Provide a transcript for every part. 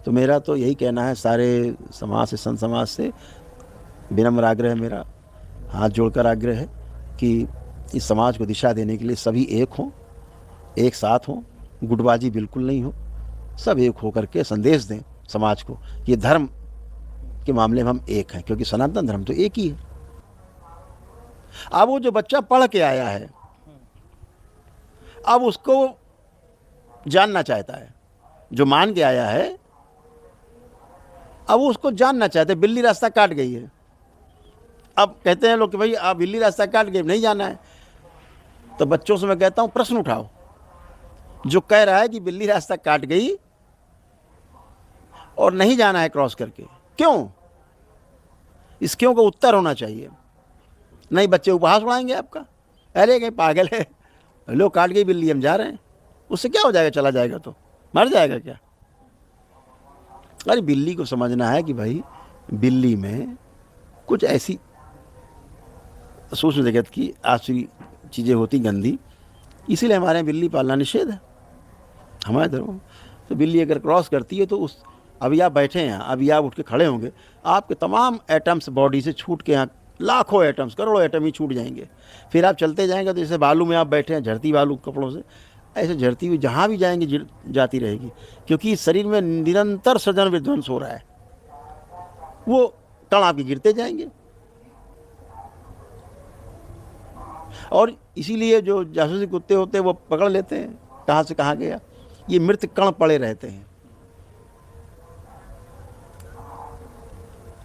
तो मेरा तो यही कहना है सारे समाज से, संत समाज से विनम्र आग्रह है मेरा, हाथ जोड़कर आग्रह है कि इस समाज को दिशा देने के लिए सभी एक हों, एक साथ हों, गुटबाजी बिल्कुल नहीं हो, सब एक होकर के संदेश दें समाज को। ये धर्म के मामले में हम एक हैं, क्योंकि सनातन धर्म तो एक ही है। अब वो जो बच्चा पढ़ के आया है, अब उसको जानना चाहता है, जो मान के आया है अब वो उसको जानना चाहते हैं। बिल्ली रास्ता काट गई है, अब कहते हैं लोग कि भाई आप बिल्ली रास्ता काट गई, नहीं जाना है। तो बच्चों से मैं कहता हूं प्रश्न उठाओ, जो कह रहा है कि बिल्ली रास्ता काट गई और नहीं जाना है क्रॉस करके, क्यों? इस क्यों का उत्तर होना चाहिए। नहीं बच्चे उपहास उड़ाएंगे आपका, अरे कहीं पागल है, लो काट गई बिल्ली, हम जा रहे हैं, उससे क्या हो जाएगा, चला जाएगा तो मर जाएगा क्या? अरे बिल्ली को समझना है कि भाई बिल्ली में कुछ ऐसी सूक्ष्म जगत की आसुरी चीज़ें होती गंदी, इसीलिए हमारे यहाँ बिल्ली पालना निषेध है हमारे धर्म। तो बिल्ली अगर क्रॉस करती है तो उस, अभी आप बैठे हैं, अभी आप उठ के खड़े होंगे, आपके तमाम एटम्स बॉडी से छूट के, यहाँ लाखों एटम्स, करोड़ों एटम ही छूट जाएंगे। फिर आप चलते जाएंगे तो जैसे बालू में आप बैठे हैं, झड़ती बालू कपड़ों से, ऐसे झड़ती हुई जहाँ भी जाएंगे जाती रहेगी, क्योंकि इस शरीर में निरंतर सृजन विध्वंस हो रहा है, वो कण आपके गिरते जाएंगे। और इसीलिए जो जासूसी कुत्ते होते हैं वो पकड़ लेते हैं कहाँ से कहाँ गया, ये मृत कण पड़े रहते हैं।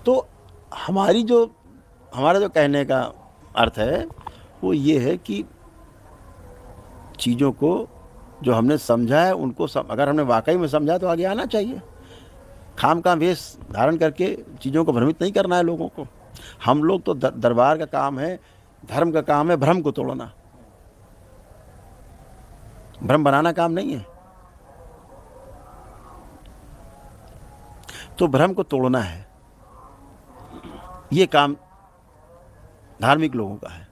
तो हमारा जो कहने का अर्थ है वो ये है कि चीज़ों को जो हमने समझा है उनको अगर हमने वाकई में समझा तो आगे आना चाहिए। खाम का वेश धारण करके चीज़ों को भ्रमित नहीं करना है लोगों को। हम लोग तो दरबार का काम है, धर्म का काम है भ्रम को तोड़ना, भ्रम बनाना काम नहीं है। तो भ्रम को तोड़ना है, ये काम धार्मिक लोगों का है।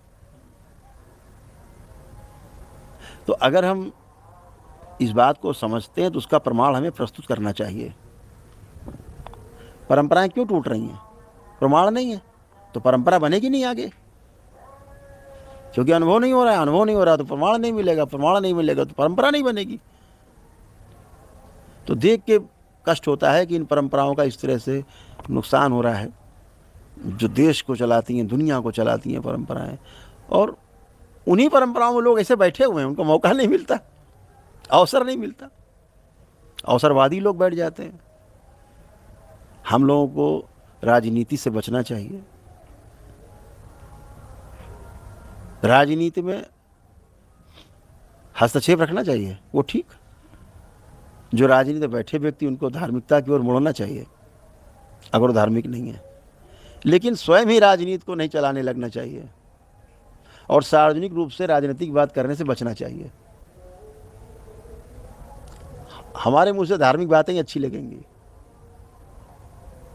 तो अगर हम इस बात को समझते हैं तो उसका प्रमाण हमें प्रस्तुत करना चाहिए। परंपराएं क्यों टूट रही हैं? प्रमाण नहीं है तो परंपरा बनेगी नहीं आगे, क्योंकि अनुभव नहीं हो रहा है। अनुभव नहीं हो रहा तो प्रमाण नहीं मिलेगा, प्रमाण नहीं मिलेगा तो परंपरा नहीं बनेगी। तो देख के कष्ट होता है कि इन परंपराओं का इस तरह से नुकसान हो रहा है, जो देश को चलाती हैं, दुनिया को चलाती हैं परंपराएं, और उन्हीं परंपराओं में लोग ऐसे बैठे हुए हैं, उनको मौका नहीं मिलता, अवसर नहीं मिलता, अवसरवादी लोग बैठ जाते हैं। हम लोगों को राजनीति से बचना चाहिए। राजनीति में हस्तक्षेप रखना चाहिए, वो ठीक। जो राजनीति में बैठे व्यक्ति, उनको धार्मिकता की ओर मुड़ना चाहिए अगर वो धार्मिक नहीं है, लेकिन स्वयं ही राजनीति को नहीं चलाने लगना चाहिए और सार्वजनिक रूप से राजनीतिक बात करने से बचना चाहिए। हमारे मुंह से धार्मिक बातें ही अच्छी लगेंगी,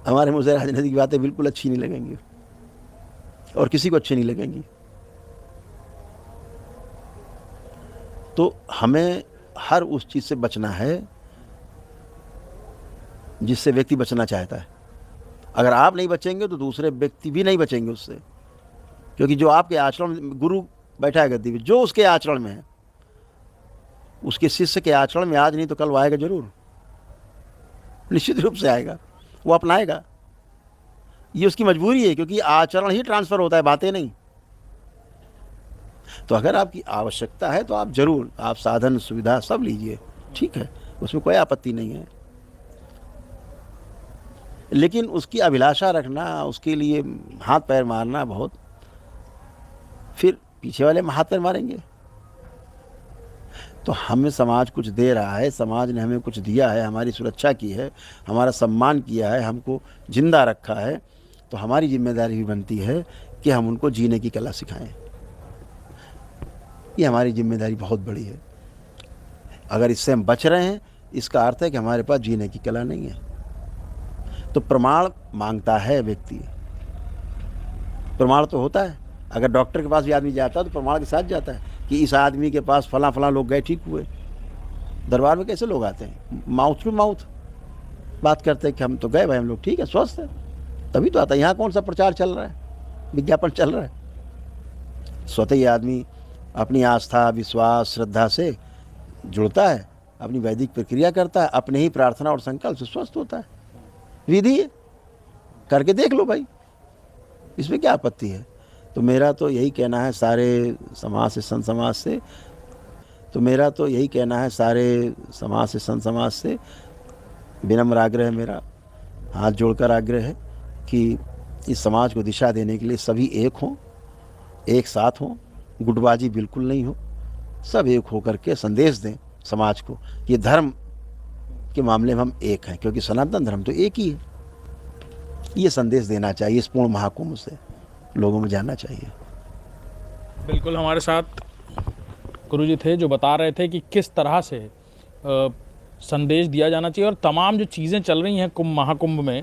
हमारे मुंह से राजनीतिक बातें बिल्कुल अच्छी नहीं लगेंगी और किसी को अच्छी नहीं लगेंगी। तो हमें हर उस चीज से बचना है जिससे व्यक्ति बचना चाहता है। अगर आप नहीं बचेंगे तो दूसरे व्यक्ति भी नहीं बचेंगे उससे, क्योंकि जो आपके आचरण में, गुरु बैठा है गद्दी पे, जो उसके आचरण में है, उसके शिष्य के आचरण में आज नहीं तो कल वो आएगा जरूर, निश्चित रूप से आएगा, वो अपनाएगा। ये उसकी मजबूरी है, क्योंकि आचरण ही ट्रांसफर होता है, बातें नहीं। तो अगर आपकी आवश्यकता है तो आप जरूर, आप साधन सुविधा सब लीजिए, ठीक है, उसमें कोई आपत्ति नहीं है, लेकिन उसकी अभिलाषा रखना, उसके लिए हाथ पैर मारना बहुत, फिर पीछे वाले हाथ पैर मारेंगे। तो हमें समाज कुछ दे रहा है, समाज ने हमें कुछ दिया है, हमारी सुरक्षा की है, हमारा सम्मान किया है, हमको जिंदा रखा है, तो हमारी जिम्मेदारी भी बनती है कि हम उनको जीने की कला सिखाएं। ये हमारी जिम्मेदारी बहुत बड़ी है। अगर इससे हम बच रहे हैं, इसका अर्थ है कि हमारे पास जीने की कला नहीं है। तो प्रमाण मांगता है व्यक्ति, प्रमाण तो होता है। अगर डॉक्टर के पास भी आदमी जाता है तो प्रमाण के साथ जाता है कि इस आदमी के पास फला फला लोग गए, ठीक हुए। दरबार में कैसे लोग आते हैं? माउथ टू माउथ, बात करते हैं कि हम तो गए भाई, हम लोग ठीक है, स्वस्थ है, तभी तो आता है। यहाँ कौन सा प्रचार चल रहा है, विज्ञापन चल रहा है। स्वतः ही आदमी अपनी आस्था, विश्वास, श्रद्धा से जुड़ता है, अपनी वैदिक प्रक्रिया करता है, अपने ही प्रार्थना और संकल्प से स्वस्थ होता है। विधि है, करके देख लो भाई, इसमें क्या आपत्ति है। तो मेरा तो यही कहना है सारे समाज से, संत समाज से, संत समाज से विनम्र आग्रह है मेरा, हाथ जोड़कर आग्रह है कि इस समाज को दिशा देने के लिए सभी एक हों, एक साथ हों, गुटबाजी बिल्कुल नहीं हो, सब एक होकर के संदेश दें समाज को। ये धर्म के मामले में हम एक हैं, क्योंकि सनातन धर्म तो एक ही है। ये संदेश देना चाहिए, इस पूर्ण महाकुंभ से लोगों में जानना चाहिए। बिल्कुल, हमारे साथ गुरुजी थे जो बता रहे थे कि किस तरह से संदेश दिया जाना चाहिए और तमाम जो चीज़ें चल रही हैं कुंभ महाकुंभ में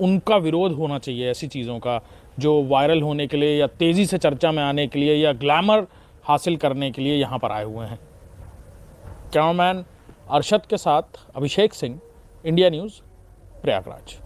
उनका विरोध होना चाहिए। ऐसी चीज़ों का जो वायरल होने के लिए या तेज़ी से चर्चा में आने के लिए या ग्लैमर हासिल करने के लिए यहाँ पर आए हुए हैं। कैमरामैन अरशद के साथ अभिषेक सिंह, इंडिया न्यूज़, प्रयागराज।